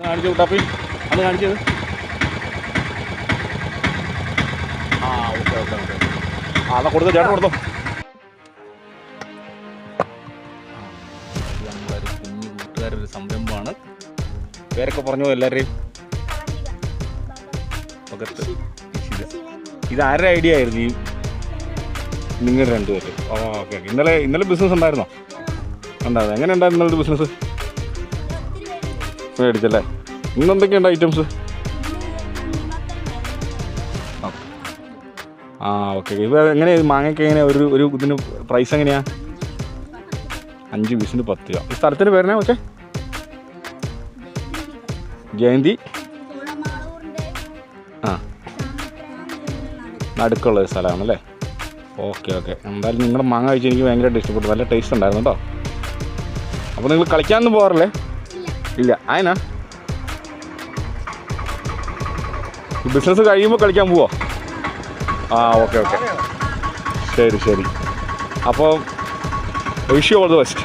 കാണിച്ചു ടാപ്പി അന്ന് കാണിച്ചത്. ആ ഓക്കെ ഓക്കെ ഓക്കെ. ആ അതാ കൊടുത്തോ, ചേട്ടൻ കൊടുത്തോ. നമ്മളൊരു കുഞ്ഞു കൂട്ടുകാരൊരു സംരംഭമാണ്. പേരൊക്കെ പറഞ്ഞു എല്ലാവരെയും അകത്ത്. ഇത് ആരുടെ ഐഡിയ ആയിരുന്നു? ഈ നിങ്ങൾ രണ്ടുപേരും? ഓ ഓക്കെ ഓക്കെ. ഇന്നലെ ബിസിനസ് ഉണ്ടായിരുന്നോ? ഉണ്ടായിരുന്നു. എങ്ങനെ ഉണ്ടായിരുന്നു ഇന്നലത്തെ ബിസിനസ്? മേടിച്ചല്ലേ? ഇന്ന് എന്തൊക്കെയുണ്ട് ഐറ്റംസ്? ആ ഓക്കെ. ഇത് എങ്ങനെയാണ് മാങ്ങയ്ക്ക് എങ്ങനെയാണ് ഒരു ഇതിന് പ്രൈസ് എങ്ങനെയാണ്? 5 പീസിന് 10 രൂപ. ഈ സ്ഥലത്തിന് പേരണേ ഓക്കെ? ജയന്തി. ആ നടുക്കുള്ള സ്ഥലമാണല്ലേ? Okay okay. എന്തായാലും നിങ്ങളുടെ മാങ്ങ കഴിച്ച് എനിക്ക് ഭയങ്കരമായിട്ട് ഇഷ്ടപ്പെട്ടു. നല്ല ടേസ്റ്റ് ഉണ്ടായിരുന്നു കേട്ടോ. അപ്പോൾ നിങ്ങൾ കളിക്കാനൊന്നും പോകാറില്ലേ? ഇല്ല. അതിനാ ഈ ബിസിനസ് കഴിയുമ്പോൾ കളിക്കാൻ പോവോ? ആ ഓക്കെ ഓക്കെ. ശരി ശരി. അപ്പോൾ wish you all the best.